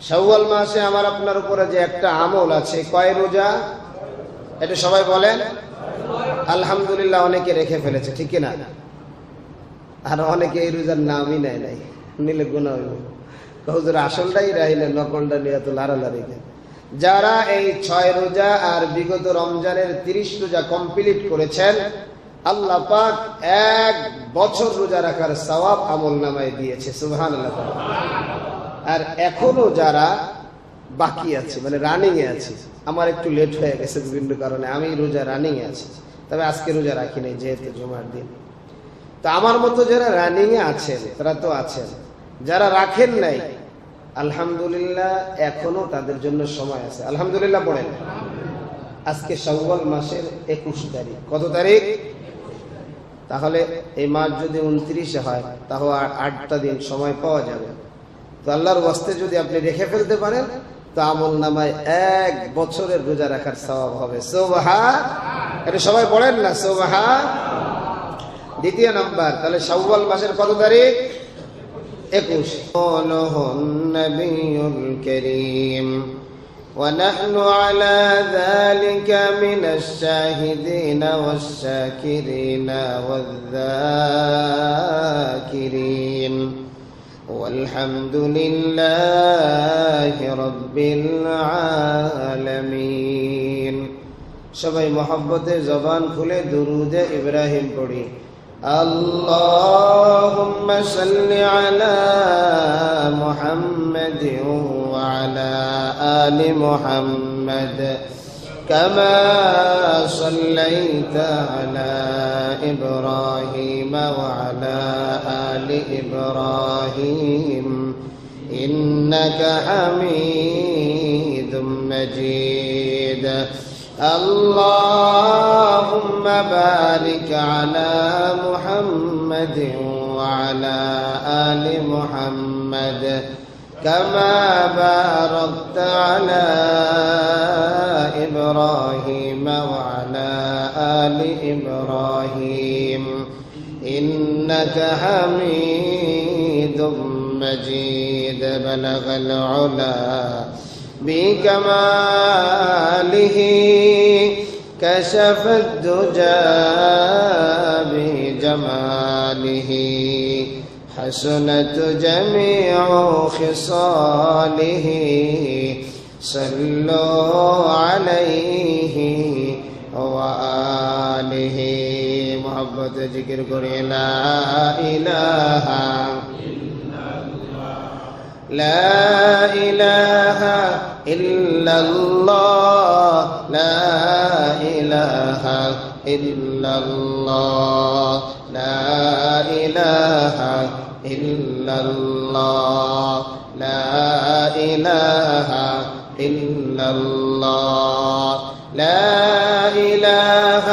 শাওয়াল মাসে আমার আপনার উপরে যে একটা আমল আছে, কয় রোজা? এটা সবাই বলেন আলহামদুলিল্লাহ। অনেকে রেখে ফেলেছে, ঠিক না? আর অনেকে এই রোজার নামই নেয় নাই, নিলে গুনাহ হইব। হুজুর আসলটাই রাহিলেন, নকলটা নিয়ে তো লাড়ালাড়ি। যারা এই 6 রোজা আর বিগত রমজানের 30 রোজা কমপ্লিট করেছেন, আল্লাহ পাক 1 বছর রোজা রাখার সওয়াব আমলনামায় দিয়েছে। সুবহানাল্লাহ। আর এখনো যারা বাকি আছে, মানে রানিং এ আছে, আমার একটু লেট হয়ে গেছে বিভিন্ন কারণে, আমি রোজা রানিং এ আছি, তবে আজকে রোজা রাখি নাই যেহেতু জুমার দিন। তো আমার মতো যারা রানিং এ আছেন তারা তো আছেন, যারা রাখেন নাই আলহামদুলিল্লাহ এখনো তাদের জন্য সময় আছে। আলহামদুলিল্লাহ পড়েন। আজকে শাওয়াল মাসের 21 তারিখ। কত তারিখ? তাহলে এই মাস যদি 29 হয় তাহলে 8টা দিন সময় পাওয়া যাবে। তো আল্লাহর ওয়াস্তে যদি আপনি রেখে ফেলতে পারেন তো আমল নামায় 1 বছরের রোজা রাখার সওয়াব হবে। সুবহান। এটা সবাই পড়েন না সুবহান। দ্বিতীয় নাম্বার, তাহলে শাওয়াল মাসের কত তারিখ? 21। নবিয়ুল করিম ونحن على ذلك من الشاهدين والشاكرين والذاكرين والحمد لله رب العالمين। সবাই মহব্বতে জবান খুলে দুরুদে ইব্রাহিম পড়ি। اللهم صل على محمد وعلى آل محمد كما صليت على إبراهيم وعلى آل إبراهيم إنك حميد مجيد। اللهم بارك على محمد وعلى آل محمد كما باركت على إبراهيم وعلى آل إبراهيم إنك حميد مجيد। بلغ العلا بكماله كشف الدجى بجماله حسنت جميع خصاله صلوا عليه وآله। محبت ذکر کرے لا الہ لا إله إلا الله لا إله إلا الله لا إله إلا الله لا إله إلا الله لا إله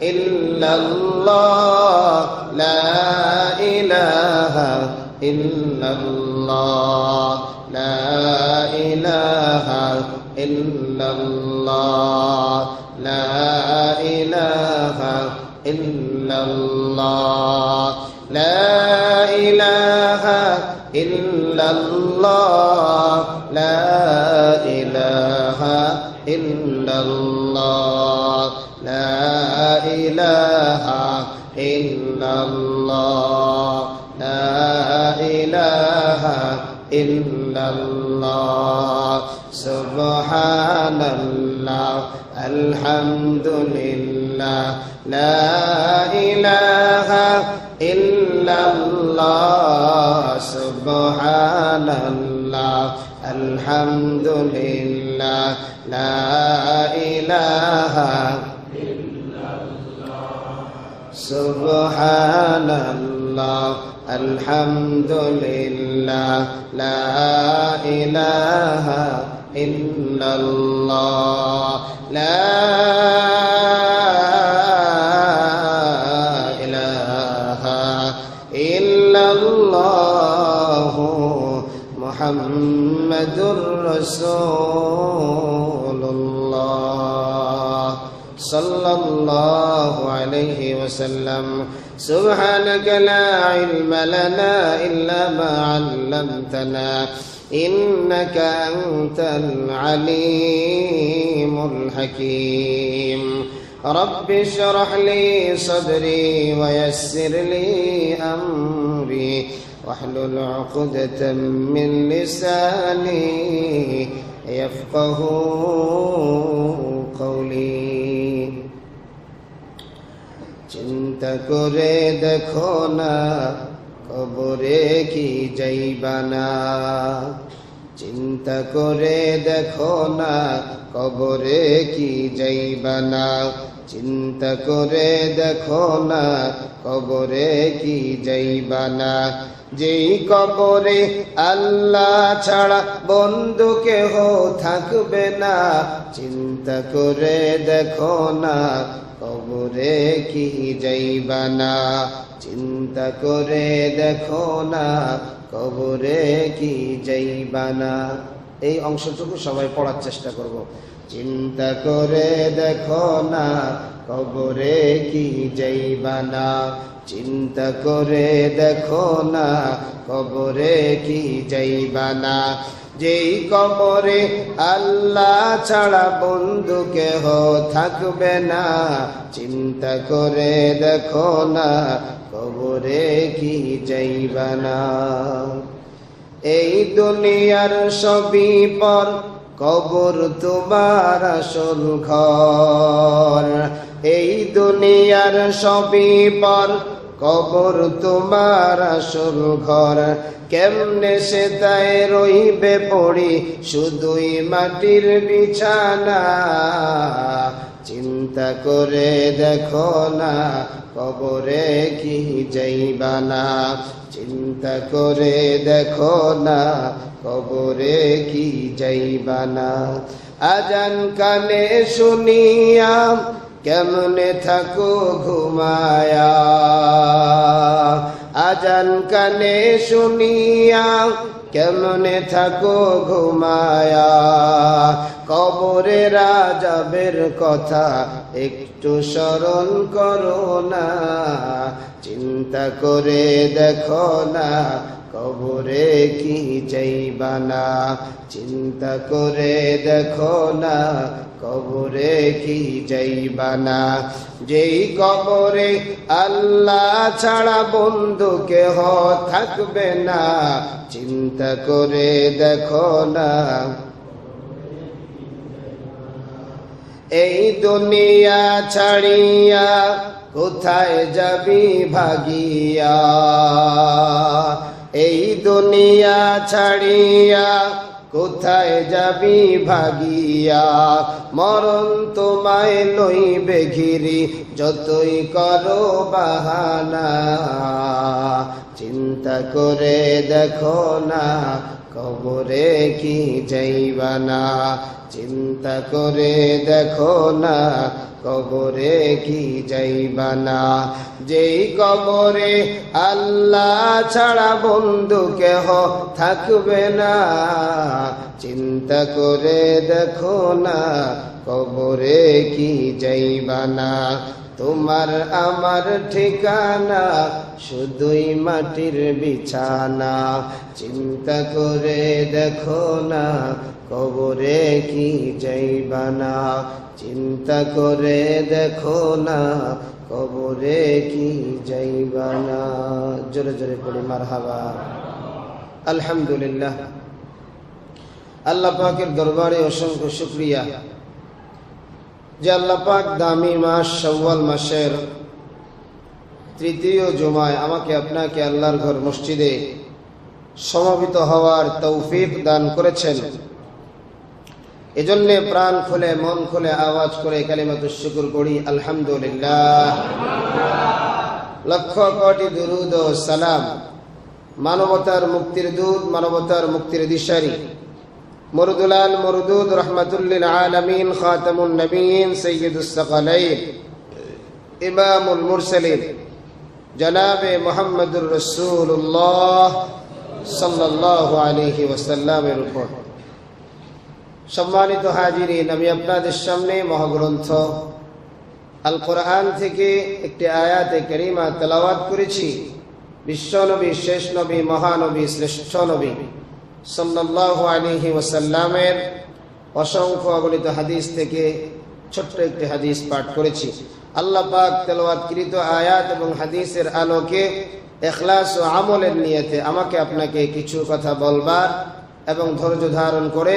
إلا الله لا إله إلا الله لا إله إلا الله لا إله إلا الله لا إله إلا الله لا إله إلا الله لا إله إلا الله لا إله إلا الله سبحان الله الحمد لله لا إله إلا الله سبحان الله الحمد لله لا إله إلا الله سبحان الله الحمد لله لا إله إلا الله لا إله إلا الله محمد رسول الله صلى الله عليه وسلم سبحانك لا علم لنا إلا ما علمتنا إنك أنت العليم الحكيم رب اشرح لي صدري ويسر لي أمري واحلل عقدة من لساني يفقه قولي চিন্তা করে দেখো না কবরে কি যাইবা না চিন্তা করে দেখো না কবরে কি যাইবা না চিন্তা করে দেখো না কবরে কি যাইবা না যেই কবরে আল্লাহ ছাড়া বন্ধু কেহ থাকবে না চিন্তা করে দেখো না কবরে কি যাইবা না চিন্তা করে দেখো না কবরে কি যাইবা না এই অংশটুকু সবাই পড়ার চেষ্টা করব চিন্তা করে দেখো না কবরে কি যাইবা না চিন্তা করে দেখো না কবরে কি যাইবা না যেই কবরে আল্লাহ ছাড়া বন্ধু কেহ থাকবে না চিন্তা করে দেখো না কবরে কি যাইবা না এই দুনিয়ার সবই পর কবর তোমার আসল ঘর এই দুনিয়ার সবই পর কবর তোমার আসল ঘর কেমনে সে তাই রইবে পড়ি শুধুই মাটির বিছানা চিন্তা করে দেখো না কবরে কি যাইবা না চিন্তা করে দেখো না কবরে কি যাইবা না আজান কানে শুনিয়া কেমনে থাকো ঘুমায়া আজান কানে শুনিয়া কেমনে থাকো ঘুমায়া কবরে রাজাবের কথা একটু স্মরণ করো না চিন্তা করে দেখো না কবরে কি যাইবা না চিন্তা করে দেখো না কবরে কি যাইবা না যেই কবরে আল্লাহ ছাড়া বন্ধু কেহ থাকবে না চিন্তা করে দেখো না এই দুনিয়া ছাড়িয়া কোথায় যাবি ভাগিয়া এই দুনিয়া ছাড়িয়া কোথায় যাবি ভাগিয়া মরণ তোমায় লইবে ঘিরি যতই করো বাহানা চিন্তা করে দেখো না কবরে কি যাইবা না চিন্তা করে দেখো না কবরে কি যাইবা না যেই কবরে আল্লাহ ছাড়া বন্ধু কেহ থাকবে না চিন্তা করে দেখো না কবরে কি যাইবা না তোমার আমার ঠিকানা শুধুই মাটির বিছানা চিন্তা করে দেখো না কবরে কি যাইবা না চিন্তা করে দেখো না কবরে কি যাইবা না জোরে জোরে পড়ি মারহাবা আলহামদুলিল্লাহ আল্লাহ পাকের দরবারে অসংখ্য শুকরিয়া যে আল্লাহ পাক দামি মাস শাওয়াল মাসের তৃতীয় জুমায় আমাকে আপনাকে আল্লাহর ঘর মসজিদে সমবেত হওয়ার তৌফিক দান করেছেন এজন্য প্রাণ খুলে মন খুলে আওয়াজ করে কালিমাতুশ শুকর করি আলহামদুলিল্লাহ লক্ষ কোটি দুরূদ ও সালাম মানবতার মুক্তির দূত মানবতার মুক্তির দিশারি মরদুলাল মরদুদ রহমাতুল্লিল আলামিন খাতামুন নবিয়্যিন সাইয়্যিদুস সাকালাইন ইমামুল মুরসালিন জনাবে মুহাম্মদুর রাসূলুল্লাহ সাল্লাল্লাহু আলাইহি ওয়াসাল্লামের উপর সম্মানিত হাজিরিন আমি আপনাদের সামনে মহাগ্রন্থ আল কোরআন থেকে একটি আয়াতে কারিমা তেলাওয়াত করেছি বিশ্বনবী শেষ নবী মহানবী শ্রেষ্ঠ নবী সাল্লাল্লাহু আলাইহি ওয়াসাল্লামের অসংখ্য অগণিত হাদিস থেকে ছোট্ট একটি হাদিস পাঠ করেছি। আল্লাহ পাক তেলাওয়াতকৃত আয়াত এবং হাদিসের আলোকে ইখলাস ও আমলের নিয়তে আমাকে আপনাকে কিছু কথা বলবার এবং ধৈর্য ধারণ করে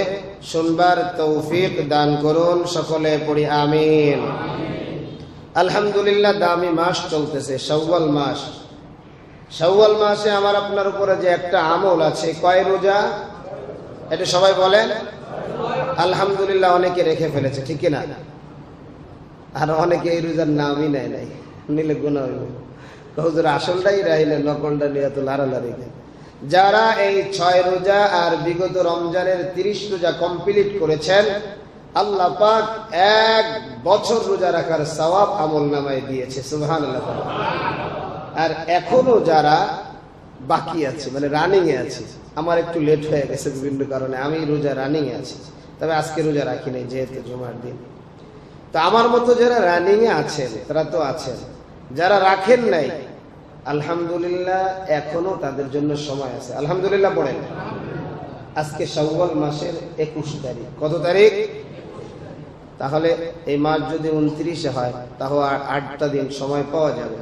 শুনবার তৌফিক দান করুন। সকলে পড়ি আমিন। আলহামদুলিল্লাহ, দামি মাস চলতেছে, শাওয়াল মাস। শাওয়াল মাসে আমার আপনার উপরে যে একটা আমল আছে, কয় রোজা? এটা সবাই বলেন। আলহামদুলিল্লাহ, অনেকে রেখে ফেলেছে, ঠিক না? আর অনেকে এই রোজার নামই নেয় নাই, নিলে গুনাহ হইব। হুজুর আসলটাই রাহিলেন, নকলটা নিয়ে তো লাড়ালাড়ি। যারা এই 6 রোজা আর বিগত রমজানের 30 রোজা কমপ্লিট করেছেন, আল্লাহ পাক 1 বছর রোজা রাখার সওয়াব আমলনামায় দিয়েছে। সুবহানাল্লাহ। আর এখনো যারা বাকি আছে, মানে রানিং এ আছে, আমার একটু লেট হয়ে গেছে বিভিন্ন কারণে, আমি রোজা রানিং এ আছি, তবে আজকে রোজা রাখি নাই যেহেতু জুমার দিন। তো আমার মতো যারা রানিং এ আছেন তারা তো আছেন, যারা রাখেন নাই আলহামদুলিল্লাহ এখনো তাদের জন্য সময় আছে। আলহামদুলিল্লাহ পড়েন। আজকে শাওয়াল মাসের 21 তারিখ। কত তারিখ? তাহলে এই মাস যদি 29 হয় তাহলে 8টা দিন সময় পাওয়া যাবে।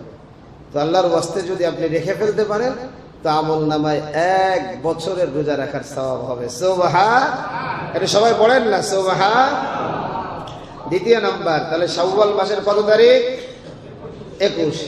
তো আল্লাহর ওয়াস্তে যদি আপনি রেখে ফেলতে পারেন তো আমল নামায় 1 বছরের রোজা রাখার সওয়াব হবে। সুবহান। এটা সবাই পড়েন না, সুবহান। দ্বিতীয় নাম্বার, তাহলে শাওয়াল মাসের কত তারিখ? 21।